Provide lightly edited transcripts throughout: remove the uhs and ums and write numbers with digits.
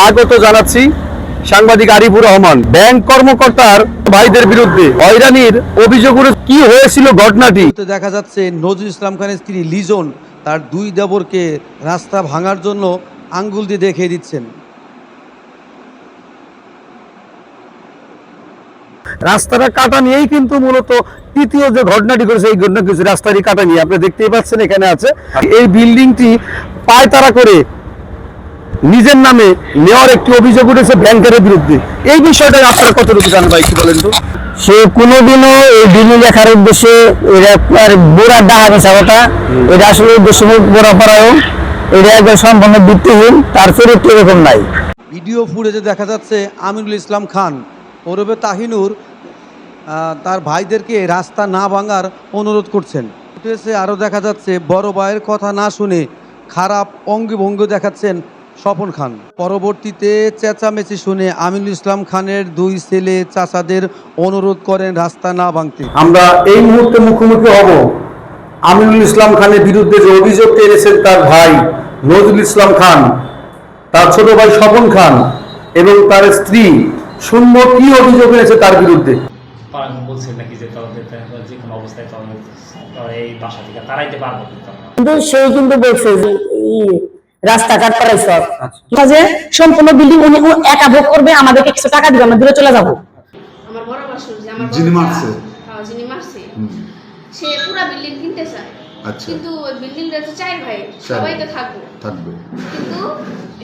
স্বাগত জানাচ্ছি সাংবাদিক আরিফুর রহমান। ব্যাংক কর্মকর্তার ভাইদের বিরুদ্ধে হয়রানির অভিযোগ উঠে কি হয়েছিল ঘটনাটি দেখা যাচ্ছে নজরুল ইসলাম খানের স্ত্রী লিজন তার দুই দেবরকে রাস্তা ভাঙার জন্য আঙ্গুল দিয়ে দেখিয়ে দিচ্ছেন। রাস্তাটা কাটা নিয়েই কিন্তু মূলত তৃতীয় যে ঘটনাটি করেছে এই ঘটনা কিছু রাস্তারই কাটা নিয়ে আপনি দেখতেই পাচ্ছেন এখানে আছে। এই বিল্ডিংটি পায়তারা করে নিজের নামে নেওয়ার একটি অভিযোগ উঠেছে ব্যাংকের বিরুদ্ধে। এই বিষয়টা আপনারা কতটুকু জানেন ভাই, কি বলেন তো? সে কোনোদিনও এই বিল্ডিং লেখার উদ্দেশ্যে বোরা ডাহা কথা এটা আসলে উদ্দেশ্য বোরা পড়াও এটা একদম সম্পূর্ণ ভিত্তিহীন, তার চরিত্র এরকম নাই। ভিডিও ফুটেজে দেখা যাচ্ছে আমিনুল ইসলাম খান ওরফে তাহিনুর তার ভাইদেরকে রাস্তা না ভাঙার অনুরোধ করছেন। ফুটেজে আরও দেখা যাচ্ছে বড় ভাইয়ের কথা না শুনে খারাপ অঙ্গভঙ্গি দেখাচ্ছেন স্বপন খান। পরবর্তীতে চেঁচামেচি শুনে আমিনুল ইসলাম খানের দুই ছেলে চাচাদের অনুরোধ করেন রাস্তা না ভাঙতে। আমরা এই মুহূর্তে মুখোমুখি হব আমিনুল ইসলাম খানের বিরুদ্ধে যে অভিযোগ এনেছেন তার ভাই নজরুল ইসলাম খান, তার ছোট ভাই স্বপন খান এবং তার স্ত্রী শূন্য কি অভিযোগ এনেছে তার বিরুদ্ধে। বলছে নাকি যে যে কোনো অবস্থায় এই বাসা থেকে তারাইতে পারবো, কিন্তু সেই কিন্তু বলছে যে রাস্তাঘাট করাই সব কাজে সম্পূর্ণ বিল্ডিং উনি একা ভোগ করবে, আমাদেরকে কিছু টাকা দিবে, আমরা দূরে চলে যাবো। আমার বড় বাসুর যে আমার যিনি মারছে, যিনি মারছে সে পুরো বিল্ডিং কিনতে চায়। আচ্ছা, কিন্তু ওই বিল্ডিংটা তো চাই ভাই সবাই তো থাকবে, কিন্তু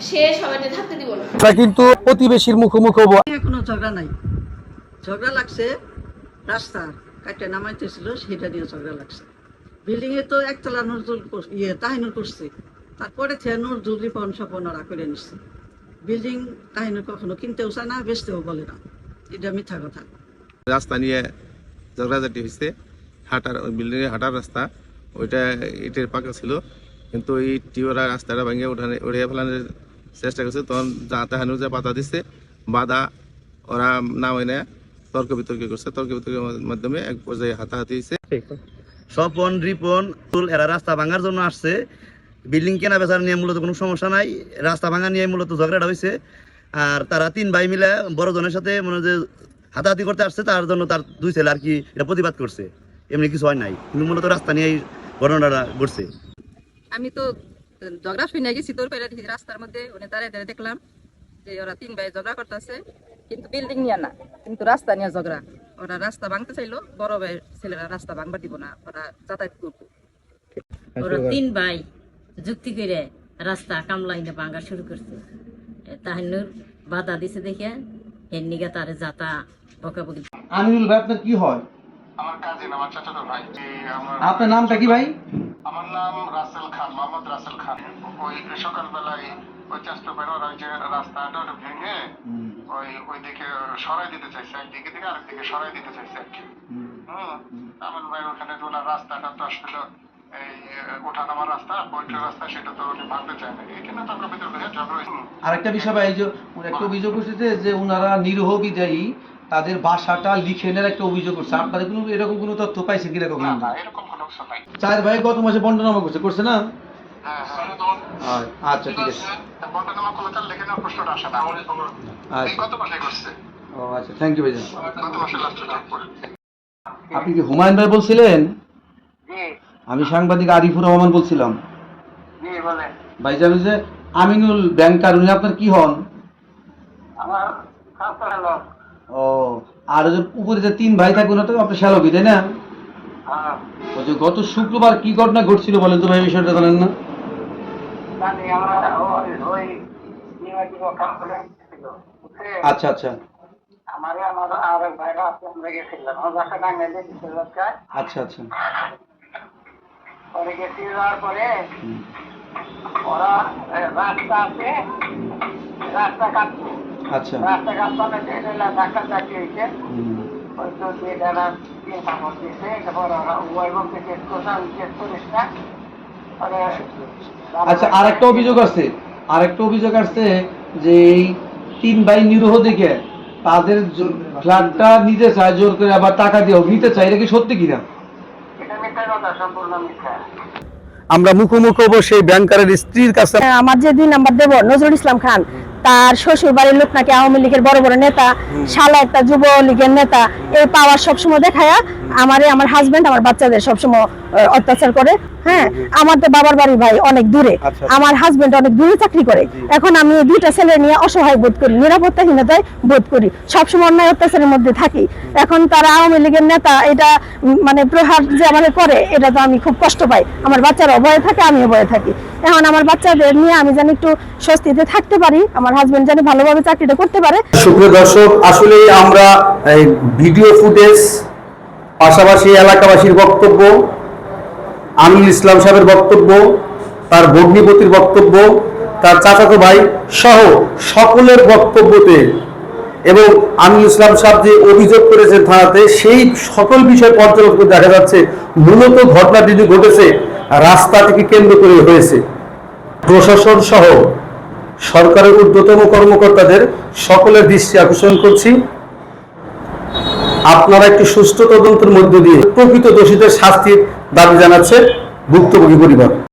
সে সবাইকে থাকতে দিব না। তা কিন্তু প্রতিবেশীর মুখোমুখি হব। কোনো ঝগড়া নাই, ঝগড়া লাগছে রাস্তা কাটে নামাইতেছিল সেটা নিয়ে ঝগড়া লাগছে। বিল্ডিং এ তো একতলা নজরুল তাহিনুর করছে, তারপরে নজরুল রিপন স্বপন ওরা করে নিচ্ছে। বিল্ডিং তাহিনুর কখনো কিনতেও চায় না, বেচতেও বলে না, এটা মিথ্যা কথা। রাস্তা নিয়ে ঝগড়াঝাটি হয়েছে, হাঁটার ওই বিল্ডিং এর হাঁটার রাস্তা ওইটা ইটের পাকা ছিল, কিন্তু এই টিওরা রাস্তাটা ভেঙে উড়িয়ে ফেলানোর চেষ্টা করছে। তখন তাহানুর যা বাধা দিচ্ছে, বাধা ওরা না হয় না তর্ক বিতর্ক করছে, তর্ক বিতর্কের মাধ্যমে এক পর্যায়ে হাতাহাতি হয়েছে। স্বপন রিপন এরা রাস্তা ভাঙার জন্য আসছে, বিল্ডিং কেনা বেচার নিয়ে মূলত কোনো সমস্যা নাই, রাস্তা ভাঙা নিয়ে মূলত ঝগড়াটা হয়েছে। আর তারা তিন ভাই মিলে বড় জনের সাথে মনে যে হাতাহাতি করতে আসছে, তার জন্য তার দুই ছেলে আর কি এটা প্রতিবাদ করছে, এমনি কিছু হয় নাই, কিন্তু মূলত রাস্তা নিয়ে এই ঘটনাটা ঘটছে। আমি তো ঝগড়া শুনে গেছি তোর পেরে রাস্তার মধ্যে ওনে দাঁড়িয়ে দাঁড়িয়ে দেখলাম যে ওরা তিন ভাই ঝগড়া করতেছে, কিন্তু বিল্ডিং নিয়ে না, কিন্তু রাস্তা নিয়ে ঝগড়া। ওরা রাস্তা ভাঙতে চাইলো, বড় ভাইয়ের ছেলেরা রাস্তা ভাঙবার দিব না, ওরা যাতায়াত করবো। ওরা তিন ভাই যুক্তি করে রাস্তা কামলাইনে ভাঙা শুরু করছে। তাহিনুর বাধা দিছে দেখে এর নিগে তার যাতা বকাবকি। আমিনুল ভাই আপনার কি হয়? আমার কাজিন, আমার চাচাতো ভাই। আপনার নামটা কি ভাই? আমার নাম রাসেল খান, মোহাম্মদ রাসেল খান। ওই সকালবেলায় ওই চেষ্টা করে ওরা যে রাস্তাটা ভেঙে ওই দিকে সরাই দিতে চাইছে, একদিকে থেকে আরেকদিকে সরাই দিতে চাইছে আর কি। আমার ভাই ওখানে ওনার রাস্তাটা তো আসলে এই ওঠানামার রাস্তা, বৈঠের রাস্তা, সেটা তো উনি ভাঙতে চায় না, এখানে তর্ক বিতর্ক হয়ে ঝগড়া হয়েছে। আরেকটা বিষয় ভাই, এই যে একটা অভিযোগ করছে যে ওনারা নিরীহ বিদায়ী তাদের বাসাটা লিখে নেওয়ার একটা অভিযোগ করছে। আপনাদের কোনো এরকম কোনো তথ্য পাইছে কিনা কখনো? না, এরকম কোনো কিছু নাই। চার ভাই গত মাসে বন্টনামা করছে না? হ্যাঁ, আচ্ছা ঠিক আছে। বন্টনামা করলে তার লেখে নেওয়ার প্রশ্নটা আসে না। এই কত মাসে করছে? ও আচ্ছা, থ্যাংক ইউ ভাইজান। গত মাসে লাস্টে চেক করে। আপনি কি হুমায়ুন ভাই বলছিলেন? আমি সাংবাদিক আরিফুর রহমান বলছিলাম। ভাইজান, যে আমিনুল ব্যাংকার, উনি আপনার কি হন? ও, আর যে উপরে যে তিন ভাই থাকে ওনার তো আপনার শ্যালকি, তাই না? ওই যে গত শুক্রবার কি ঘটনা ঘটছিল বলেন তো ভাই, বিষয়টা জানেন না? আচ্ছা আচ্ছা আচ্ছা আচ্ছা। ওরা রাস্তা আছে, রাস্তা কাটছে, আচ্ছা রাস্তা কাটতে ধাক্কা চাকরি হয়েছে। ওই তো যে যারা কাপড় দিয়েছে, তারপর ওরা ওয়াইবং থেকে কেস করিস না। আচ্ছা, আরেকটা অভিযোগ আসছে যে এই তিন ভাই নিরীহ দেখে তাদের ফ্ল্যাটটা নিতে চায় জোর করে, আবার টাকা দিয়েও নিতে চায়, এটা কি সত্যি কিনা? এটা মিথ্যা কথা, সম্পূর্ণ মিথ্যা। আমরা মুখোমুখি হবো সেই ব্যাংকারের স্ত্রীর কাছে। আমার যে দুই নাম্বার দেব নজরুল ইসলাম খান, তার শ্বশুর বাড়ির লোক নাকি আওয়ামী লীগের বড় বড় নেতা, শালা একটা যুবলীগের নেতা, এই পাওয়ার সবসময় দেখায়া আমার হাজবেন্ড আমার বাচ্চাদের সবসময় অত্যাচার করে। হ্যাঁ, আমার তো বাবার বাড়ি ভাই অনেক দূরে, আমার হাজবেন্ড অনেক দূরে চাকরি করে। এখন আমি দুইটা ছেলে নিয়ে অসহায় বোধ করি, নিরাপত্তাহীনতায় বোধ করি, সবসময় অন্যায় অত্যাচারের মধ্যে থাকি। এখন তারা আওয়ামী লীগের নেতা, এটা মানে প্রহার যে আমাদের করে, এটা তো আমি খুব কষ্ট পাই। আমার বাচ্চারা ভয়ে থাকে, আমিও ভয়ে থাকি। এখন আমার বাচ্চাদের নিয়ে আমি জানি একটু স্বস্তিতে থাকতে পারি, আমার হাজবেন্ড জানি ভালোভাবে চাকরিটা করতে পারে। সুপ্রিয় দর্শক, আসলে আমরা ভিডিও ফুটেজ, পাশাপাশি এলাকাবাসীর বক্তব্য, আমিনুল ইসলাম সাহেবের বক্তব্য, তার ভগ্নিপতির বক্তব্য, তার চাচাতো ভাই সহ সকলের বক্তব্যতে এবং আমিনুল ইসলাম সাহেব যে অভিযোগ করেছেন থানাতে, সেই সকল বিষয় পর্যবেক্ষণ করে দেখা যাচ্ছে মূলত ঘটনাটি যে ঘটেছে রাস্তাটিকে কেন্দ্র করে হয়েছে। প্রশাসন সহ সরকারের ঊর্ধ্বতন কর্মকর্তাদের সকলের দৃষ্টি আকর্ষণ করছি, আপনারা একটি সুষ্ঠু তদন্তের মধ্য দিয়ে প্রকৃত দোষীদের শাস্তির দাবি জানাচ্ছে ভুক্তভোগী পরিবার।